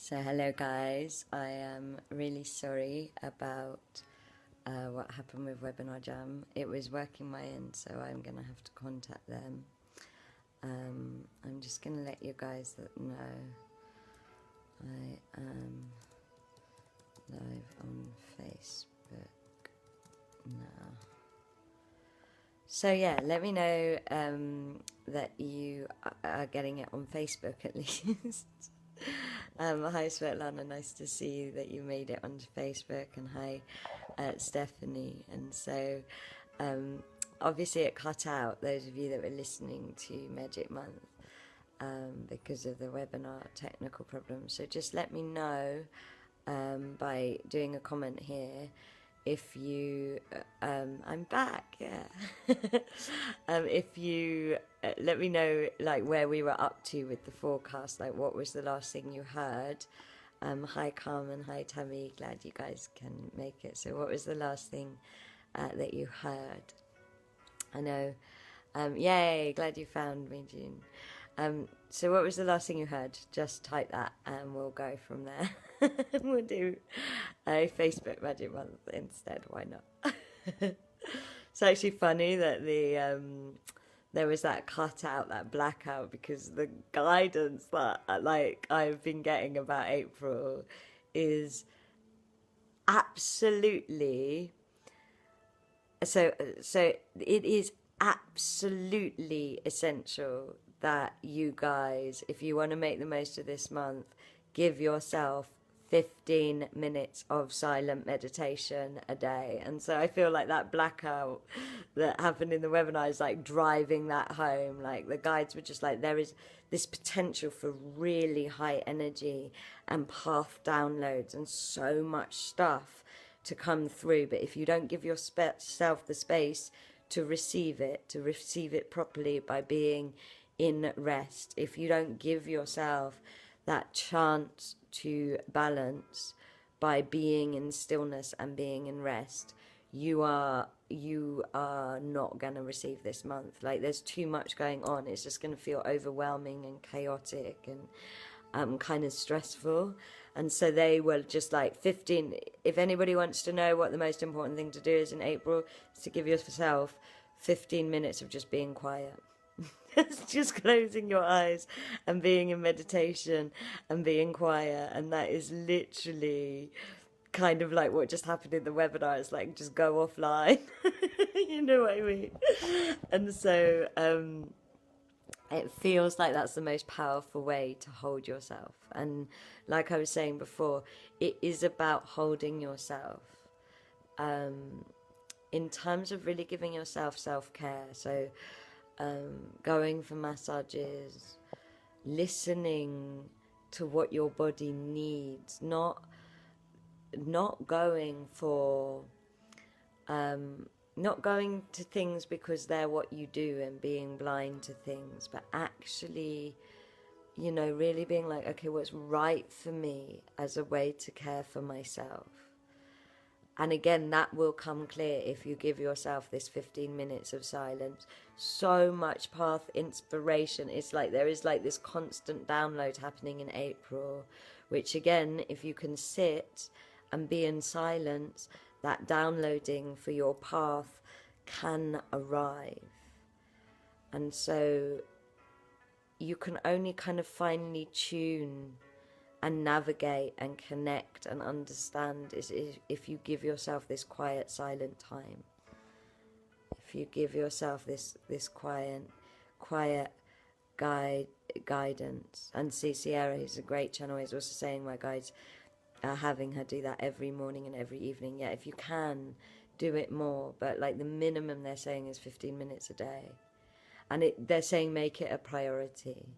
So hello guys, I am really sorry about what happened with Webinar Jam. It was working my end, so I'm going to have to contact them. I'm just going to let you guys know I am live on Facebook now. So yeah, let me know that you are getting it on Facebook at least. Hi Svetlana, nice to see you that you made it onto Facebook, and hi Stephanie. And so obviously it cut out, those of you that were listening to Magic Month, because of the webinar technical problems. So just let me know by doing a comment here if you I'm back, yeah. If you let me know like where we were up to with the forecast, like what was the last thing you heard. Hi Carmen, hi Tammy, glad you guys can make it. So what was the last thing that you heard? I know, yay, glad you found me, June. So what was the last thing you heard? Just type that and we'll go from there. We'll do a Facebook Magic Month instead, why not? It's actually funny that there was that cutout, that blackout, because the guidance that like I've been getting about April is absolutely so it is absolutely essential that you guys, if you want to make the most of this month, give yourself 15 minutes of silent meditation a day. And so I feel like that blackout that happened in the webinar is like driving that home. Like the guides were just like, there is this potential for really high energy and path downloads and so much stuff to come through, but if you don't give yourself the space to receive it properly by being in rest, if you don't give yourself that chance to balance by being in stillness and being in rest, you are not going to receive this month. Like there's too much going on. It's just going to feel overwhelming and chaotic and kind of stressful. And so they were just like 15. If anybody wants to know what the most important thing to do is in April, is to give yourself 15 minutes of just being quiet. Just closing your eyes and being in meditation and being quiet. And that is literally kind of like what just happened in the webinar. It's like, just go offline. You know what I mean? And so it feels like that's the most powerful way to hold yourself. And like I was saying before, it is about holding yourself in terms of really giving yourself self-care. So going for massages, listening to what your body needs, not going for not going to things because they're what you do and being blind to things, but actually, you know, really being like, okay, what's right for me as a way to care for myself. And again, that will come clear if you give yourself this 15 minutes of silence. So much path inspiration. It's like there is like this constant download happening in April, which again, if you can sit and be in silence, that downloading for your path can arrive. And so you can only kind of finely tune and navigate and connect and understand is if you give yourself this quiet, silent time. If you give yourself this quiet guidance. And see, Sierra, who's a great channel, is also saying my guides are having her do that every morning and every evening. Yeah, if you can, do it more. But like the minimum they're saying is 15 minutes a day. And they're saying make it a priority.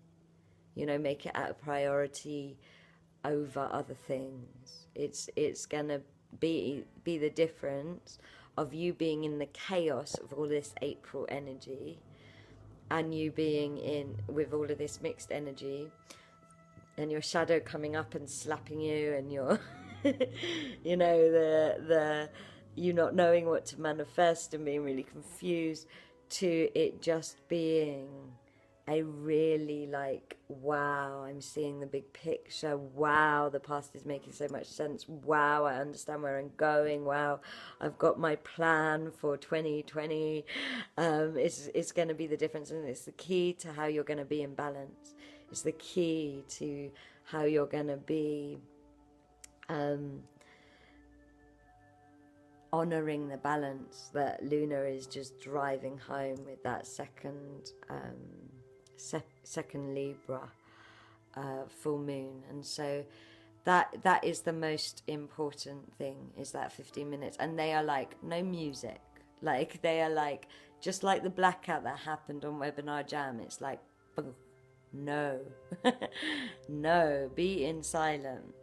You know, make it a priority over other things. It's gonna be the difference of you being in the chaos of all this April energy and you being in with all of this mixed energy and your shadow coming up and slapping you and your you know, the you not knowing what to manifest and being really confused, to it just being I really like, wow, I'm seeing the big picture. Wow, the past is making so much sense. Wow, I understand where I'm going. Wow, I've got my plan for 2020. It's going to be the difference, and it's the key to how you're going to be in balance. It's the key to how you're going to be um, honoring the balance that Luna is just driving home with that second Libra full moon. And so that is the most important thing, is that 15 minutes. And they are like no music, like they are like just like the blackout that happened on Webinar Jam. It's like no no, be in silence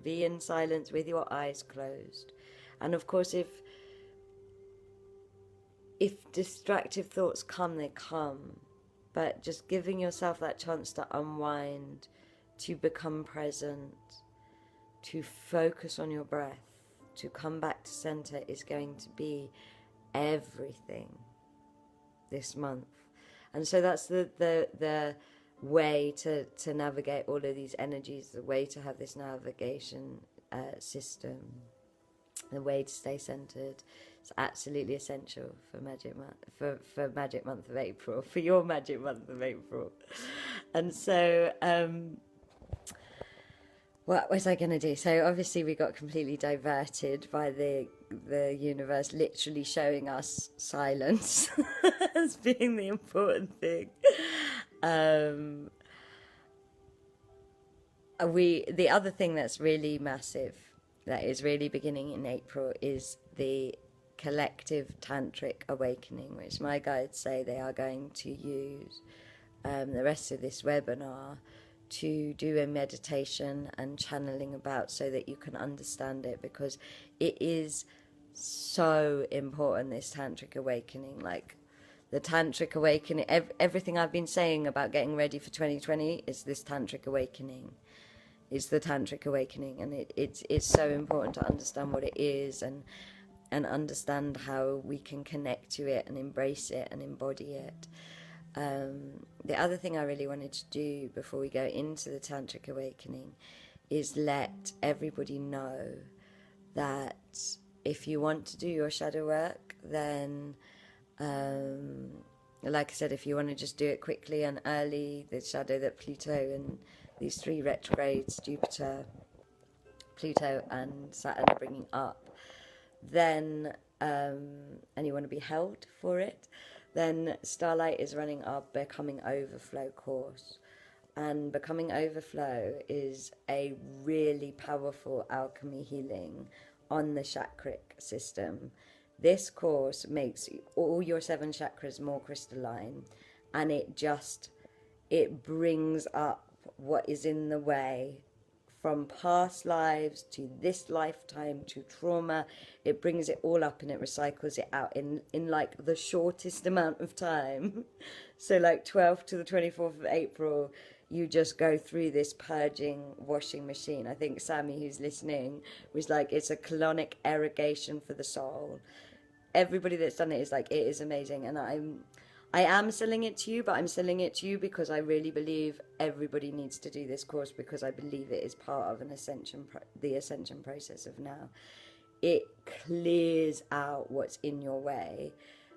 with your eyes closed. And of course, if distractive thoughts come, they come. But just giving yourself that chance to unwind, to become present, to focus on your breath, to come back to center is going to be everything this month. And so that's the way to navigate all of these energies, the way to have this navigation system, the way to stay centered. It's absolutely essential for Magic Month, for Magic Month of April, for your Magic Month of April. And so, what was I going to do? So obviously we got completely diverted by the universe literally showing us silence as being the important thing. The other thing that's really massive, that is really beginning in April, is the collective tantric awakening, which my guides say they are going to use the rest of this webinar to do a meditation and channeling about, so that you can understand it, because it is so important, this tantric awakening. Like the tantric awakening, everything I've been saying about getting ready for 2020 is this tantric awakening. Is the tantric awakening, and it's so important to understand what it is, and understand how we can connect to it and embrace it and embody it. The other thing I really wanted to do before we go into the tantric awakening is let everybody know that if you want to do your shadow work, then like I said, if you want to just do it quickly and early, the shadow that Pluto and these three retrogrades, Jupiter, Pluto and Saturn, are bringing up, then and you want to be held for it, then Starlight is running our Becoming Overflow course. And Becoming Overflow is a really powerful alchemy healing on the chakric system. This course makes all your 7 chakras more crystalline, and it brings up what is in the way from past lives to this lifetime to trauma. It brings it all up and it recycles it out in like the shortest amount of time. So like 12th to the 24th of April, you just go through this purging washing machine. I think Sammy, who's listening, was like, it's a colonic irrigation for the soul. Everybody that's done it is like, it is amazing. And I am selling it to you, but I'm selling it to you because I really believe everybody needs to do this course, because I believe it is part of the ascension process of now. It clears out what's in your way,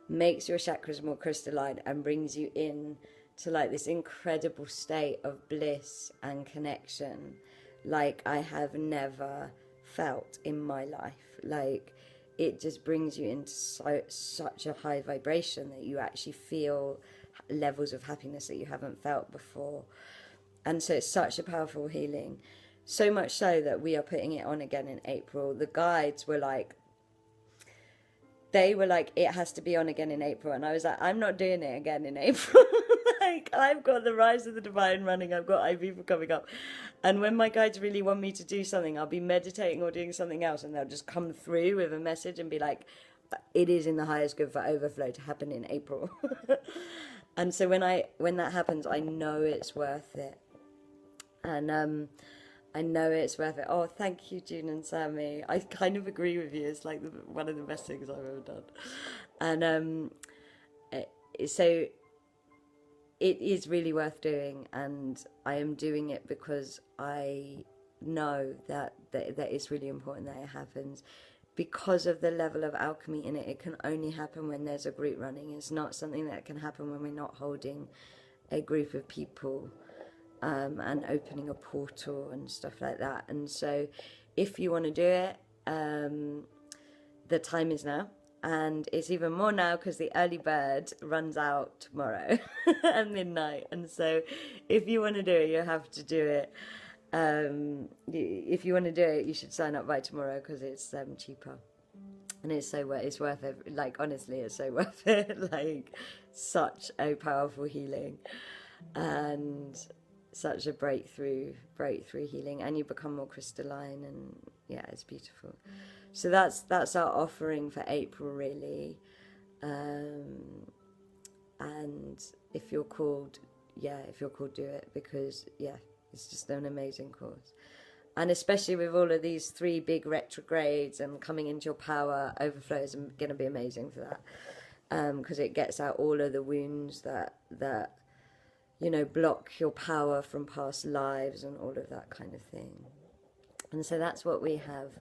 makes your chakras more crystalline, and brings you in to like this incredible state of bliss and connection like I have never felt in my life. Like, it just brings you into such a high vibration that you actually feel levels of happiness that you haven't felt before. And so it's such a powerful healing. So much so that we are putting it on again in April. The guides were like, it has to be on again in April. And I was like, I'm not doing it again in April. Like, I've got the Rise of the Divine running. I've got IV coming up. And when my guides really want me to do something, I'll be meditating or doing something else, and they'll just come through with a message and be like, it is in the highest good for overflow to happen in April. And so when that happens, I know it's worth it. And I know it's worth it. Oh, thank you, June and Sammy. I kind of agree with you. It's like one of the best things I've ever done. And so it is really worth doing, and I am doing it because I know that it's really important that it happens. Because of the level of alchemy in it, it can only happen when there's a group running. It's not something that can happen when we're not holding a group of people and opening a portal and stuff like that. And so if you want to do it, the time is now. And it's even more now because the early bird runs out tomorrow at midnight. And so if you want to do it, you have to do it. If you want to do it, you should sign up by tomorrow because it's cheaper. And it's worth it. Like, honestly, it's so worth it. Like, such a powerful healing. And such a breakthrough healing. And you become more crystalline. And yeah, it's beautiful. So that's our offering for April, really. And if you're called, do it, because it's just an amazing course. And especially with all of these 3 big retrogrades and coming into your power, overflow is going to be amazing for that, because it gets out all of the wounds that block your power from past lives and all of that kind of thing. And so that's what we have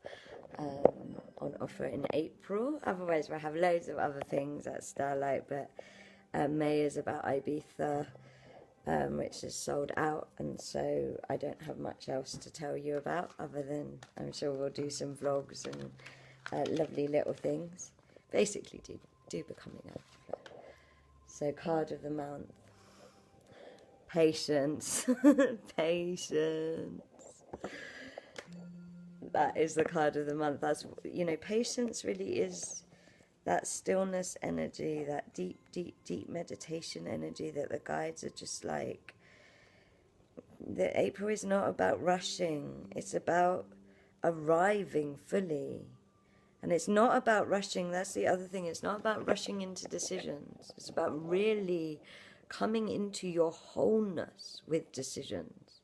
on offer in April. Otherwise, we'll have loads of other things at Starlight, but May is about Ibiza, which is sold out, and so I don't have much else to tell you about other than I'm sure we'll do some vlogs and lovely little things. Basically, do becoming overflow. So, card of the month: patience. Patience. That is the card of the month. That's, patience really is that stillness energy, that deep, deep, deep meditation energy that the guides are just like. The April is not about rushing. It's about arriving fully. And it's not about rushing. That's the other thing. It's not about rushing into decisions. It's about really coming into your wholeness with decisions.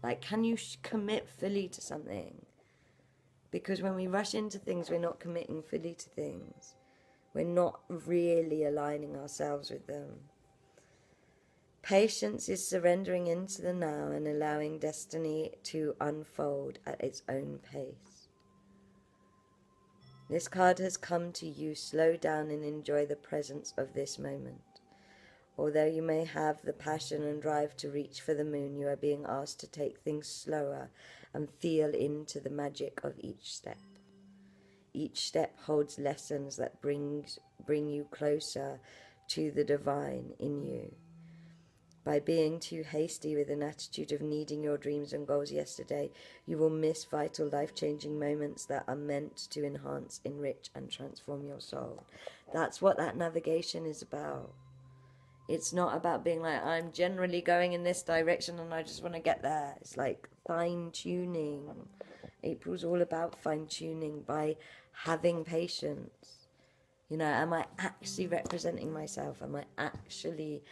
Like, can you commit fully to something? Because when we rush into things, we're not committing fully to things. We're not really aligning ourselves with them. Patience is surrendering into the now and allowing destiny to unfold at its own pace. This card has come to you. Slow down and enjoy the presence of this moment. Although you may have the passion and drive to reach for the moon, you are being asked to take things slower and feel into the magic of each step. Each step holds lessons that bring you closer to the divine in you. By being too hasty with an attitude of needing your dreams and goals yesterday, you will miss vital, life-changing moments that are meant to enhance, enrich, and transform your soul. That's what that navigation is about. It's not about being like, I'm generally going in this direction and I just want to get there. It's like fine-tuning. April's all about fine-tuning by having patience. Am I actually representing myself? Am I actually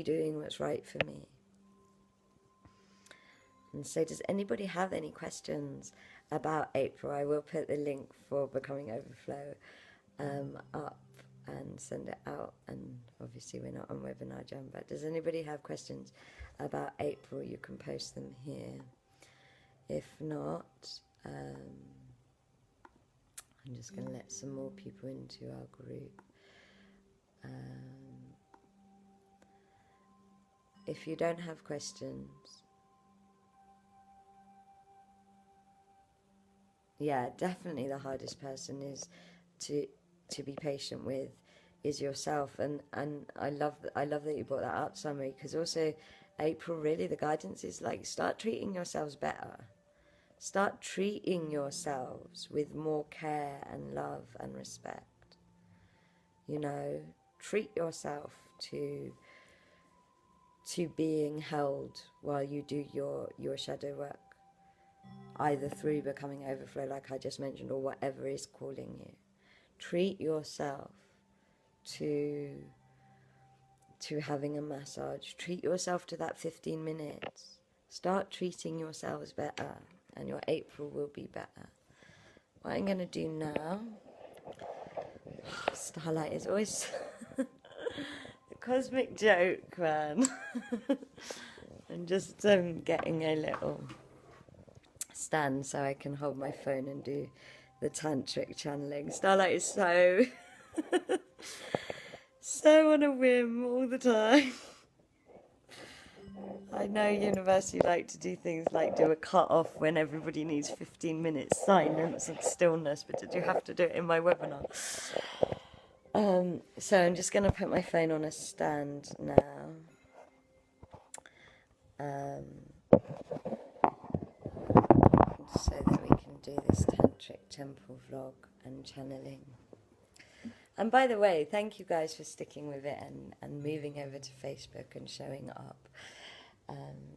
doing what's right for me? And so does anybody have any questions about April? I will put the link for Becoming Overflow up and send it out. And obviously we're not on Webinar Jam, but does anybody have questions about April? You can post them here. If not, I'm just going to let some more people into our group. If you don't have questions, definitely the hardest person is to be patient with is yourself. And I love that you brought that up, Summer, because also April, really the guidance is like, start treating yourselves better. Start treating yourselves with more care and love and respect. Treat yourself to being held while you do your shadow work, either through Becoming Overflow, like I just mentioned, or whatever is calling you. Treat yourself to having a massage. Treat yourself to that 15 minutes. Start treating yourselves better, and your April will be better. What I'm going to do now, Starlight is always the cosmic joke, man. I'm just getting a little stand so I can hold my phone and do the tantric channeling. Starlight is so so on a whim all the time. I know university like to do things like do a cut off when everybody needs 15 minutes silence and stillness, but did you have to do it in my webinar? So I'm just going to put my phone on a stand now. So that we can do this tantric temple vlog and channeling. And by the way, thank you guys for sticking with it and moving over to Facebook and showing up.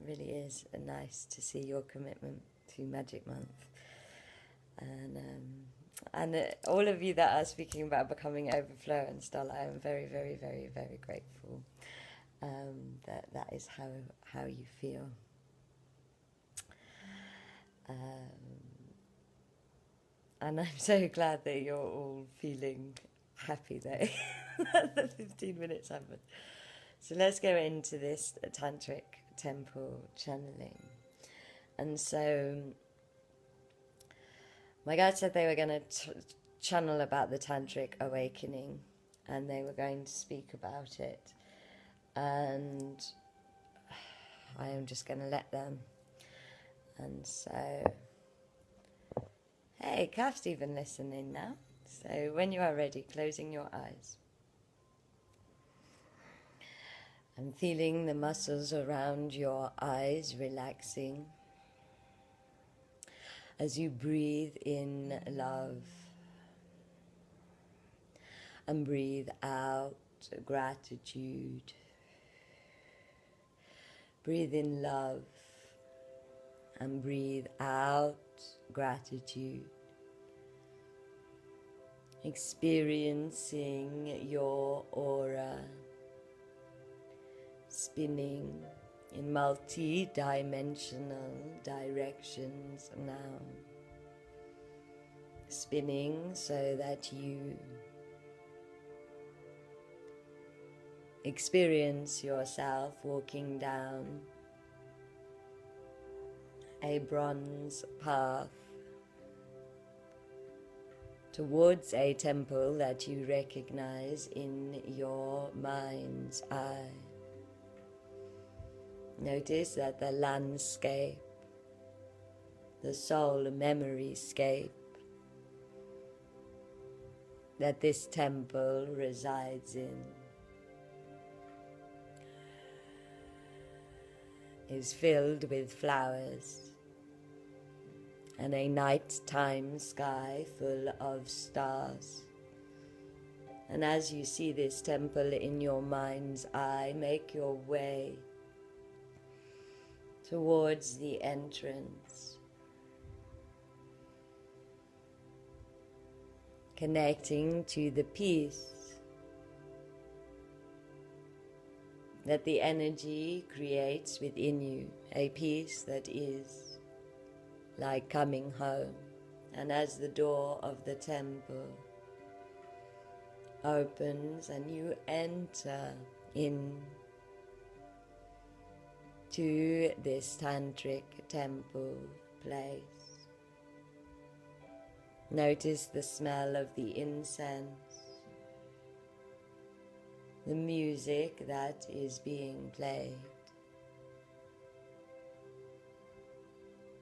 Really is nice to see your commitment to Magic Month. And all of you that are speaking about becoming Overflow and Starlight, I'm very, very, very, very grateful that is how you feel. And I'm so glad that you're all feeling happy that the 15 minutes happened. So let's go into this tantric temple channeling. And so my guide said they were going to channel about the tantric awakening, and they were going to speak about it. And I am just going to let them. And so, hey, Kath's even listening now. So when you are ready, closing your eyes. I'm feeling the muscles around your eyes relaxing as you breathe in love and breathe out gratitude. Breathe in love and breathe out gratitude. Experiencing your aura spinning in multi-dimensional directions now. Spinning so that you experience yourself walking down a bronze path towards a temple that you recognize in your mind's eye. Notice that the landscape, the soul memory-scape that this temple resides in is filled with flowers and a nighttime sky full of stars. And as you see this temple in your mind's eye, make your way towards the entrance, connecting to the peace that the energy creates within you, a peace that is like coming home. And as the door of the temple opens and you enter in to this tantric temple place, notice the smell of the incense, the music that is being played,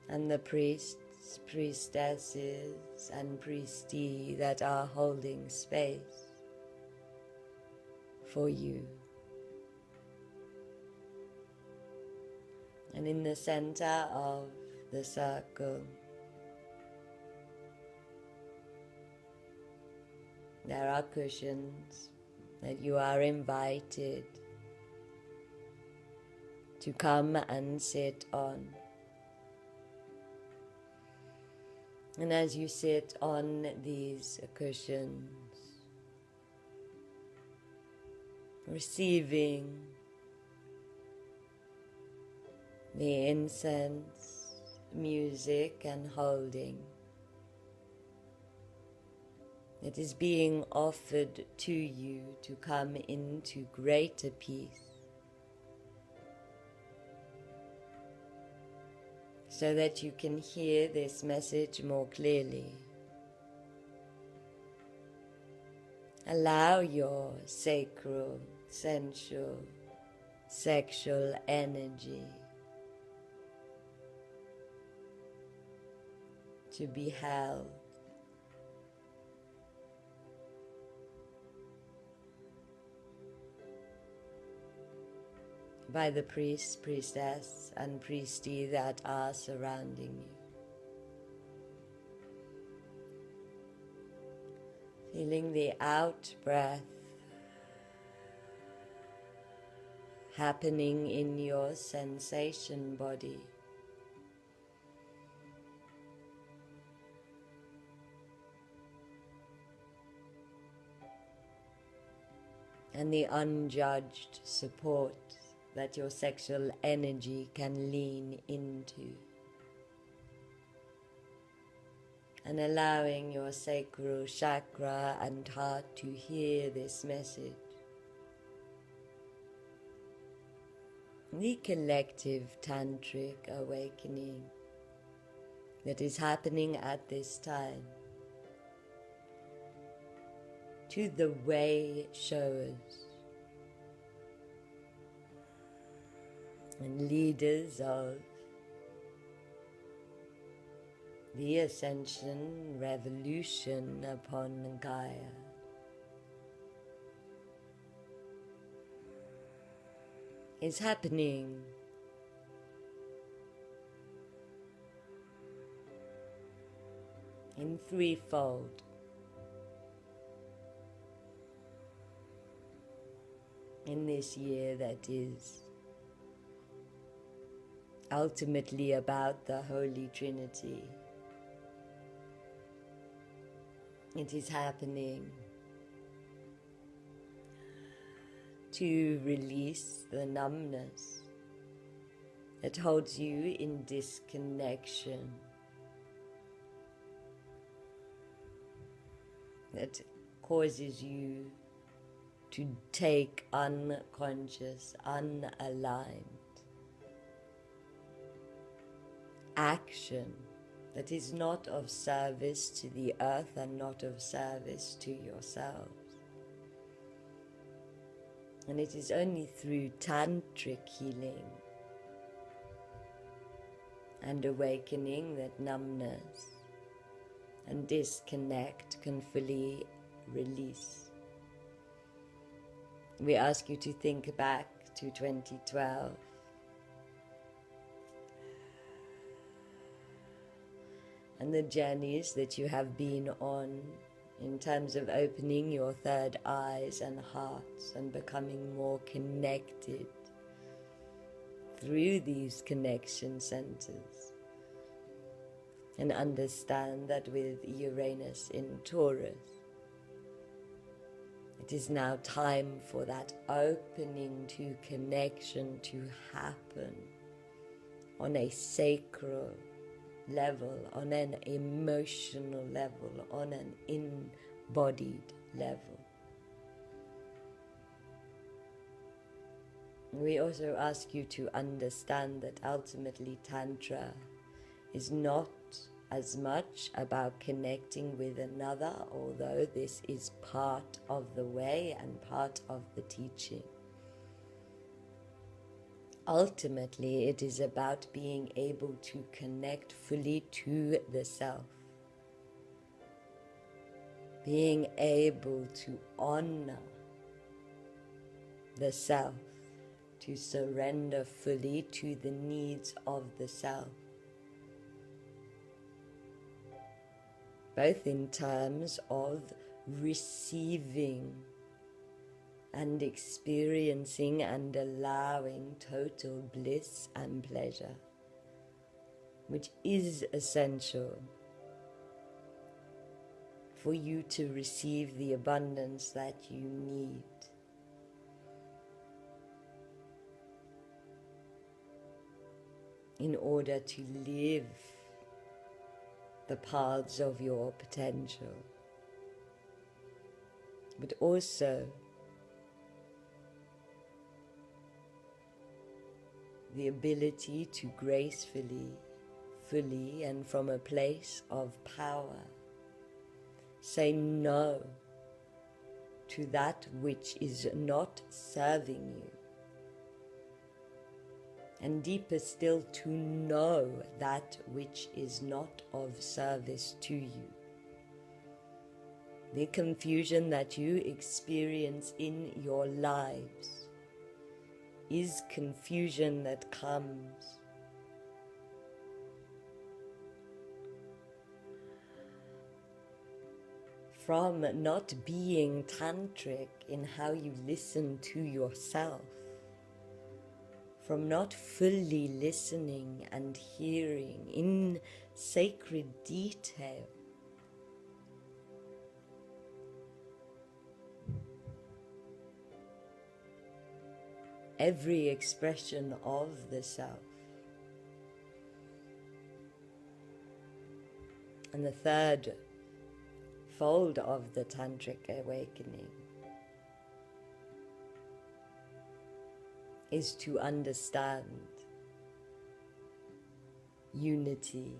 and the priests, priestesses, and priestee that are holding space for you. And in the center of the circle, there are cushions that you are invited to come and sit on. And as you sit on these cushions, receiving the incense, music, and holding It is being offered to you to come into greater peace, so that you can hear this message more clearly. Allow your sacral, sensual, sexual energy to be held by the priest, priestess, and priestie that are surrounding you. Feeling the out breath happening in your sensation body. And the unjudged support that your sexual energy can lean into. And allowing your sacral chakra and heart to hear this message. The collective tantric awakening that is happening at this time to the way showers and leaders of the ascension revolution upon Gaia. Is happening in threefold. In this year that is ultimately about the Holy Trinity. It is happening to release the numbness that holds you in disconnection, that causes you to take unconscious, unaligned action that is not of service to the earth and not of service to yourselves. And it is only through tantric healing and awakening that numbness and disconnect can fully release. We ask you to think back to 2012 and the journeys that you have been on in terms of opening your third eyes and hearts and becoming more connected through these connection centers. And understand that with Uranus in Taurus, it is now time for that opening to connection to happen on a sacral level, on an emotional level, on an embodied level. We also ask you to understand that ultimately Tantra is not as much about connecting with another, although this is part of the way and part of the teaching. Ultimately, it is about being able to connect fully to the self, being able to honor the self, to surrender fully to the needs of the self, both in terms of receiving and experiencing and allowing total bliss and pleasure, which is essential for you to receive the abundance that you need. In order to live the paths of your potential. but also the ability to gracefully, fully, and from a place of power, say no to that which is not serving you. And deeper still, to know that which is not of service to you. The confusion that you experience in your lives is confusion that comes from not being tantric in how you listen to yourself, from not fully listening and hearing in sacred detail every expression of the self. And the third fold of the tantric awakening is to understand unity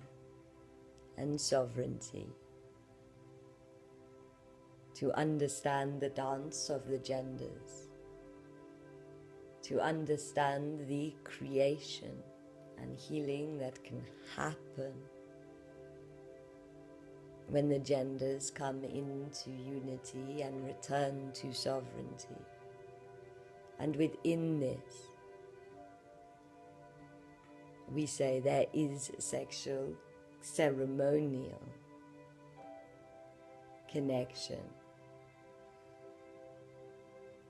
and sovereignty, to understand the dance of the genders, to understand the creation and healing that can happen when the genders come into unity and return to sovereignty. And within this, we say there is sexual, ceremonial connection,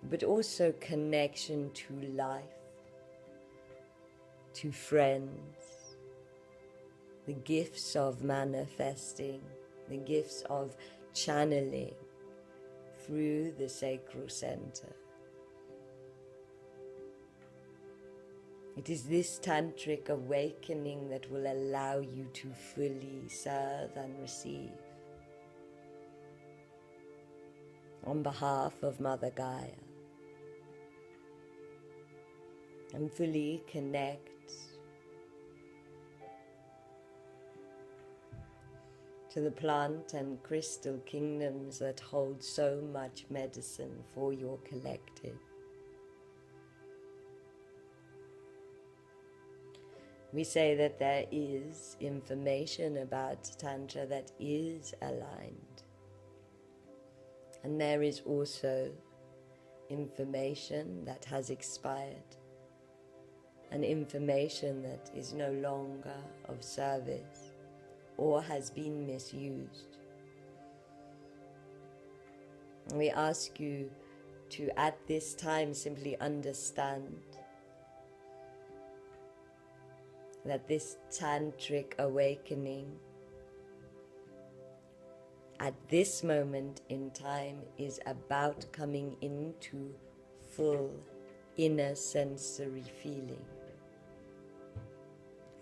but also connection to life, to friends, the gifts of manifesting, the gifts of channeling through the sacral center. It is this tantric awakening that will allow you to fully serve and receive on behalf of Mother Gaia, and fully connect to the plant and crystal kingdoms that hold so much medicine for your collective. We say that there is information about Tantra that is aligned. And there is also information that has expired, and information that is no longer of service or has been misused. And we ask you to, at this time, simply understand that this tantric awakening at this moment in time is about coming into full inner sensory feeling,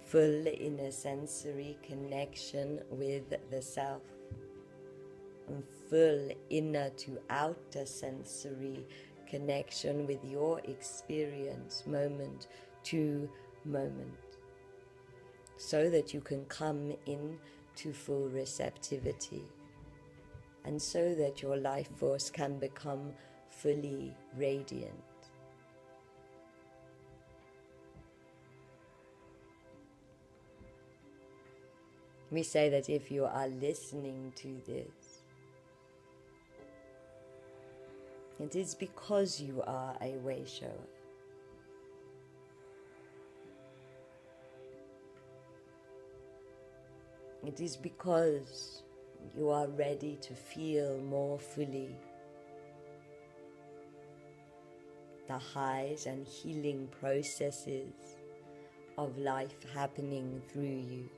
full inner sensory connection with the self, and full inner to outer sensory connection with your experience moment to moment, so that you can come in to full receptivity, and so that your life force can become fully radiant. We say that if you are listening to this, it is because you are a way shower. It is because you are ready to feel more fully the highs and healing processes of life happening through you.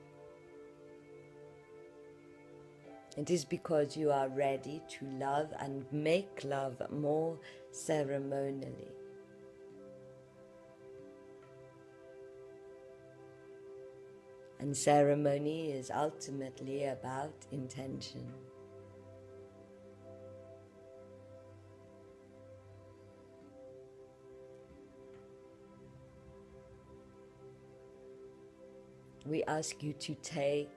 It is because you are ready to love and make love more ceremonially. And ceremony is ultimately about intention. We ask you to take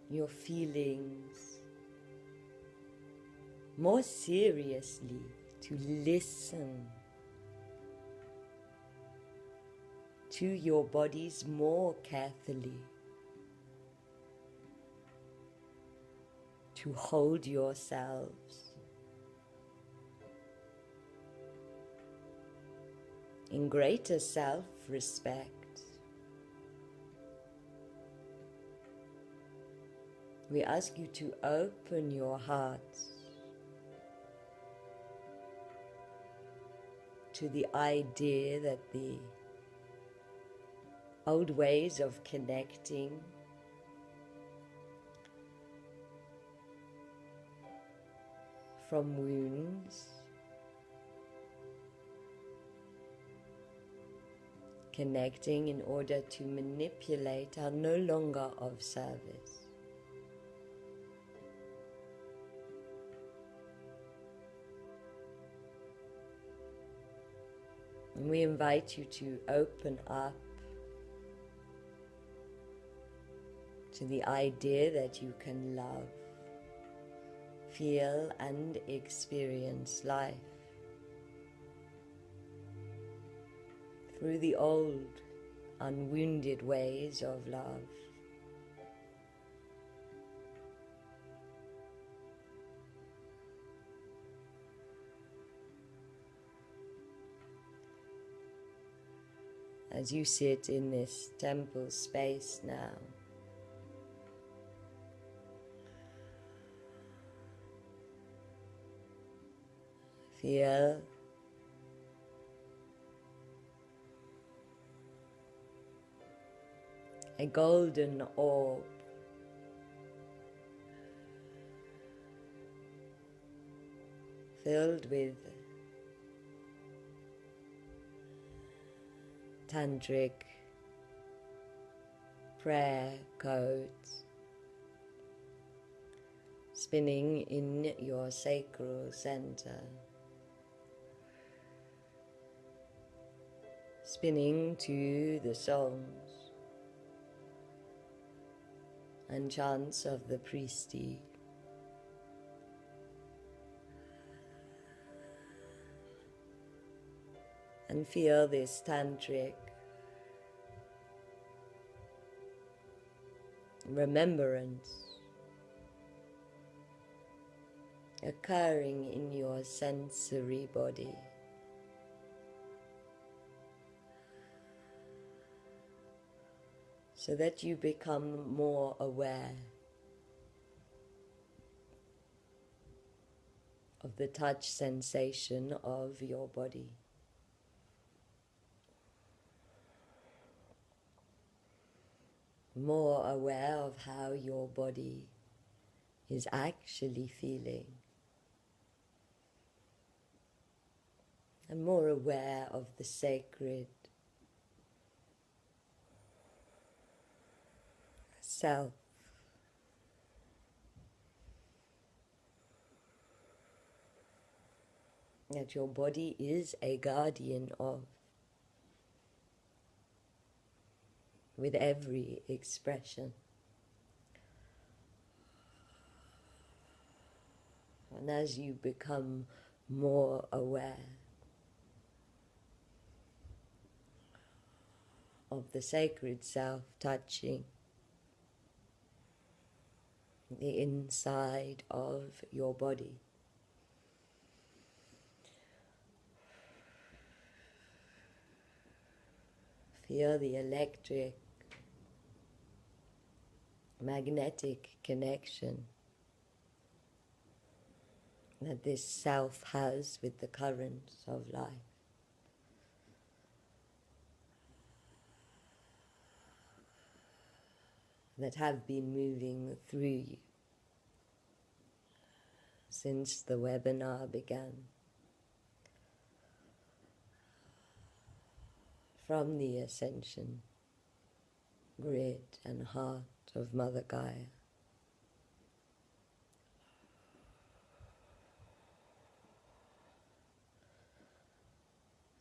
your feelings more seriously, to listen to your bodies more carefully, to hold yourselves in greater self-respect. We ask you to open your hearts to the idea that the old ways of connecting from wounds, connecting in order to manipulate, are no longer of service. And we invite you to open up to the idea that you can love, feel and experience life through the old, unwounded ways of love. As you sit in this temple space now, feel a golden orb filled with tantric prayer codes spinning in your sacral center, spinning to the songs and chants of the priesti. And feel this tantric remembrance occurring in your sensory body. So that you become more aware of the touch sensation of your body. More aware of how your body is actually feeling. And more aware of the sacred self. That your body is a guardian of, with every expression. And as you become more aware of the sacred self touching the inside of your body, feel the electric, magnetic connection that this self has with the currents of life. That have been moving through you since the webinar began. From the ascension grid and heart of Mother Gaia.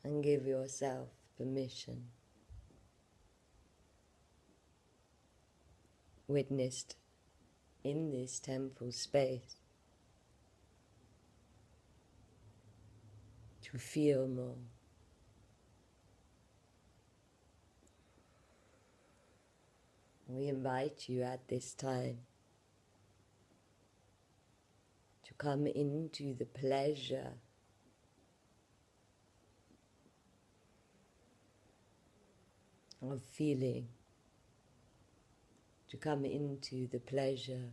and give yourself permission, witnessed in this temple space, to feel more. We invite you at this time to come into the pleasure of feeling, to come into the pleasure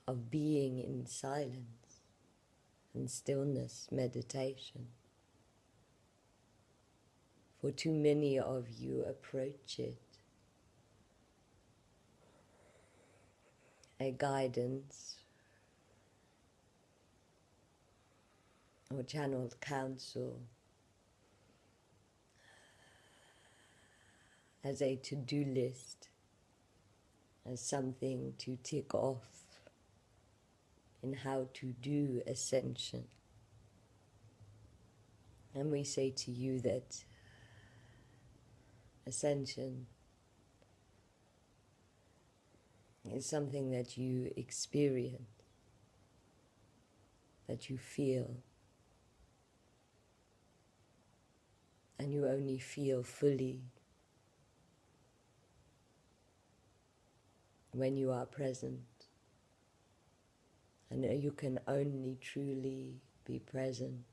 of being in silence and stillness meditation. For too many of you approach it a guidance or channeled counsel, as a to-do list, as something to tick off in how to do ascension. And we say to you that ascension is something that you experience, that you feel, and you only feel fully when you are present. And you can only truly be present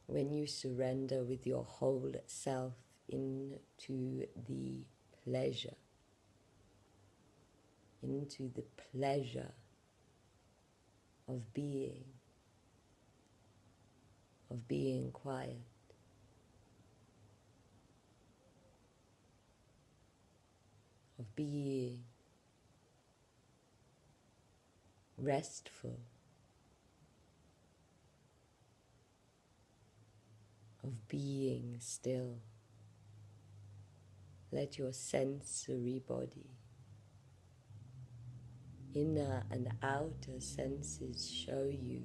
when you surrender with your whole self into the pleasure, into the pleasure of being quiet, of being restful, of being still. Let your sensory body, inner and outer senses, show you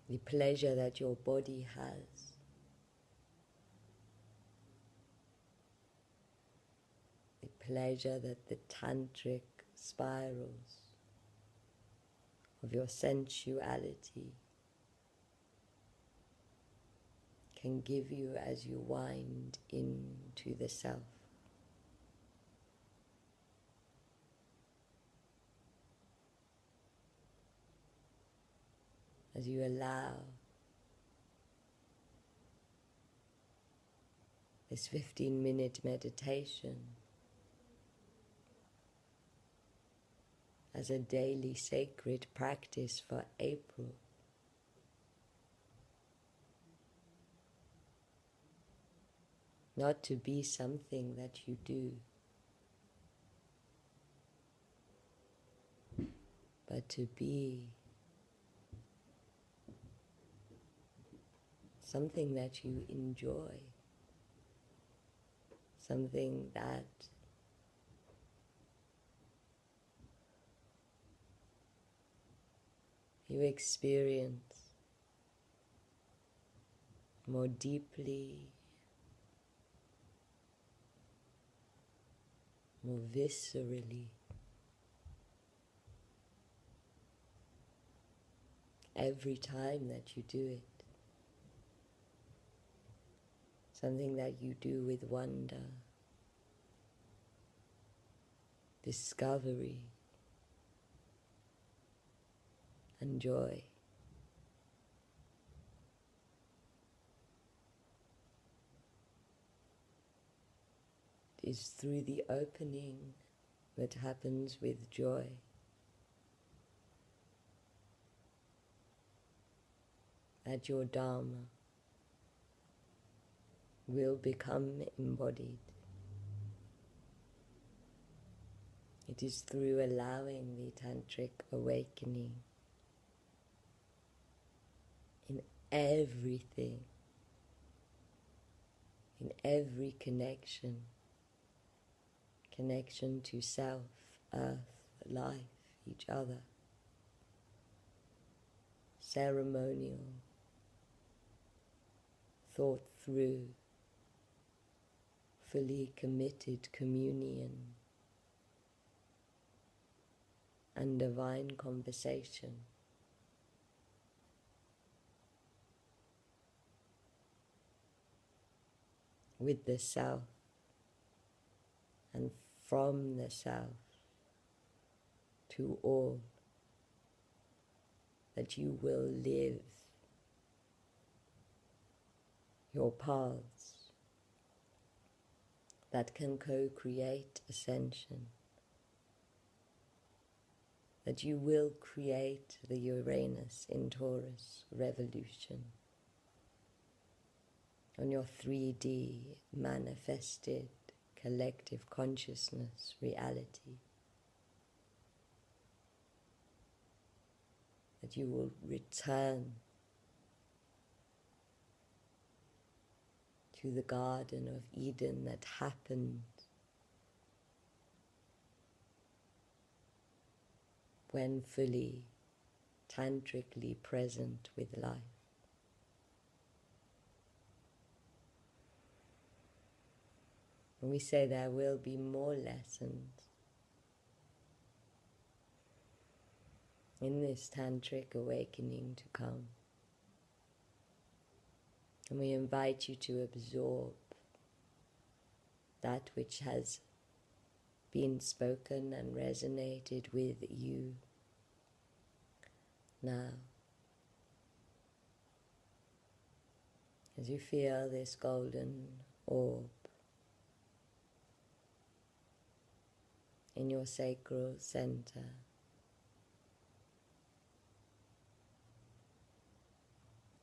the pleasure that your body has, the pleasure that the tantric spirals of your sensuality can give you as you wind into the self. As you allow this 15-minute meditation as a daily sacred practice for April, not to be something that you do, but to be something that you enjoy, something that you experience more deeply, more viscerally, every time that you do it. Something that you do with wonder, discovery, and joy. It is through the opening that happens with joy that your Dharma will become embodied. It is through allowing the tantric awakening in everything, in every connection to self, earth, life, each other, ceremonial, thought through, fully committed communion and divine conversation. With the self and from the self to all, that you will live your paths that can co-create ascension, that you will create the Uranus in Taurus revolution on your 3D manifested collective consciousness reality, that you will return to the Garden of Eden that happened when fully tantrically present with life. And we say there will be more lessons in this tantric awakening to come. And we invite you to absorb that which has been spoken and resonated with you now. As you feel this golden orb in your sacral center,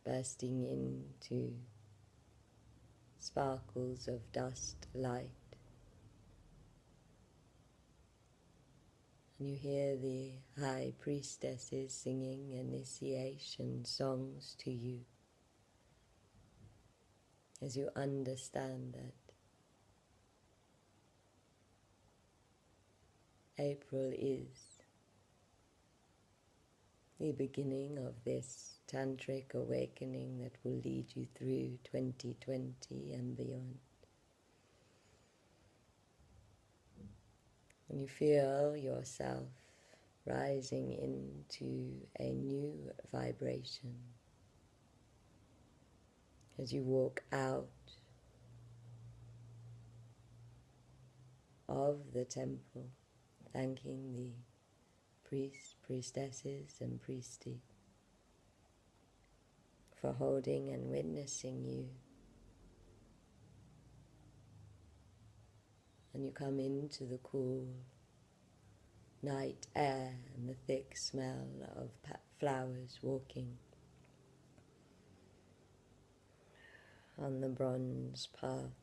bursting into sparkles of dust light. And you hear the high priestesses singing initiation songs to you, as you understand that April is the beginning of this tantric awakening that will lead you through 2020 and beyond. And you feel yourself rising into a new vibration as you walk out of the temple, thanking the priests, priestesses and priesty for holding and witnessing you. And you come into the cool night air and the thick smell of flowers walking on the bronze path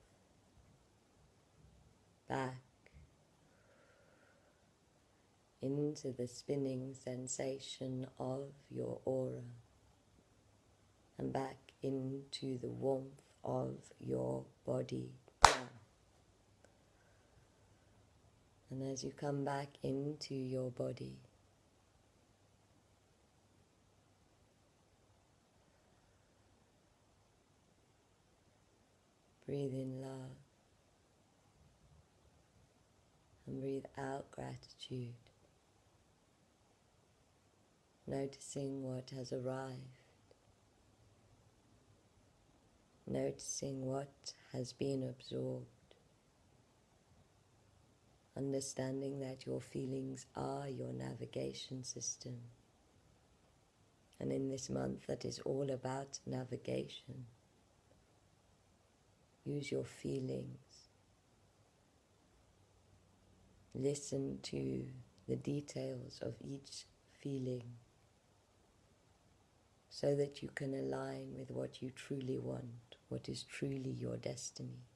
back into the spinning sensation of your aura and back into the warmth of your body. And as you come back into your body, breathe in love and breathe out gratitude, noticing what has arrived, noticing what has been absorbed, understanding that your feelings are your navigation system. And in this month that is all about navigation, use your feelings. Listen to the details of each feeling so that you can align with what you truly want, what is truly your destiny.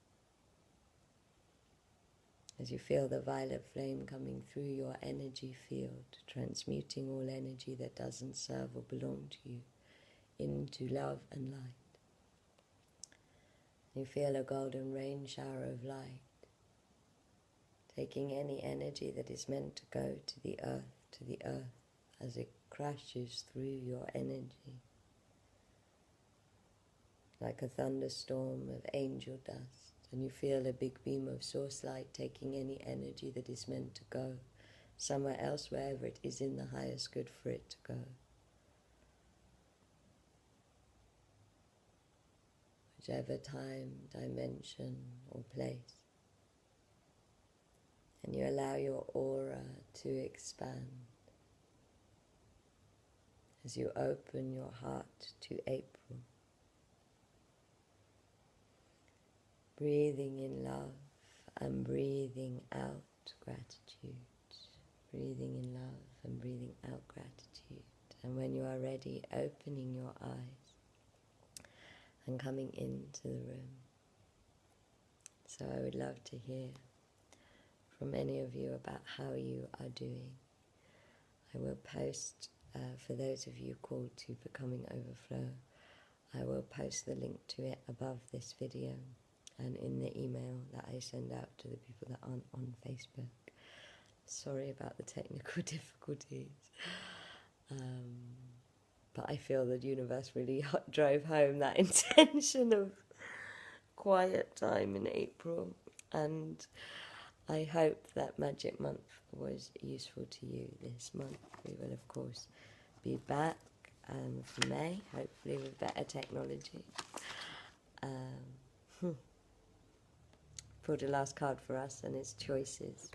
As you feel the violet flame coming through your energy field, transmuting all energy that doesn't serve or belong to you into love and light. You feel a golden rain shower of light taking any energy that is meant to go to the earth as it crashes through your energy, like a thunderstorm of angel dust, and you feel a big beam of source light taking any energy that is meant to go somewhere else, wherever it is in the highest good for it to go. Whichever time, dimension, or place. And you allow your aura to expand as you open your heart to April. Breathing in love and breathing out gratitude. Breathing in love and breathing out gratitude. And when you are ready, opening your eyes and coming into the room. So I would love to hear from any of you about how you are doing. I will post, for those of you called to Becoming Overflow, I will post the link to it above this video and in the email that I send out to the people that aren't on Facebook. Sorry about the technical difficulties. But I feel the universe really drove home that intention of quiet time in April, and I hope that Magic Month was useful to you this month. We will of course be back for May, hopefully with better technology. Pulled a last card for us, and it's choices.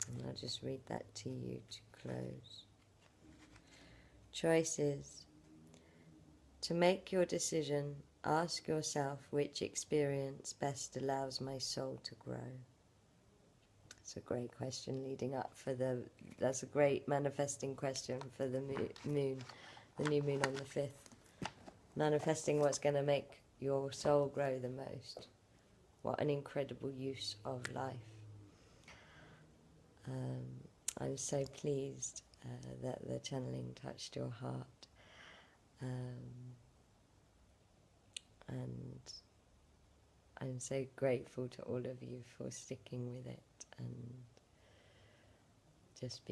And I'll just read that to you to close. Choices. To make your decision, ask yourself which experience best allows my soul to grow. It's a great question leading up for that's a great manifesting question for the moon, the new moon on the 5th. Manifesting what's going to make your soul grow the most. What an incredible use of life. I'm so pleased that the channeling touched your heart. And I'm so grateful to all of you for sticking with it and just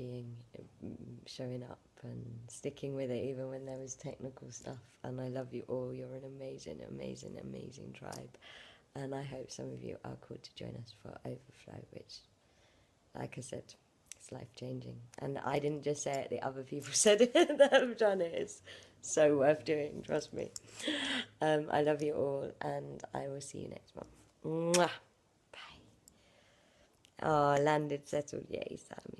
showing up and sticking with it even when there was technical stuff. And I love you all. You're an amazing, amazing, amazing tribe. And I hope some of you are called to join us for Overflow, which, like I said, it's life-changing. And I didn't just say it, the other people said it that have done it. It's so worth doing, trust me. I love you all, and I will see you next month. Mwah. Bye. Oh, landed, settled, yay, Sam.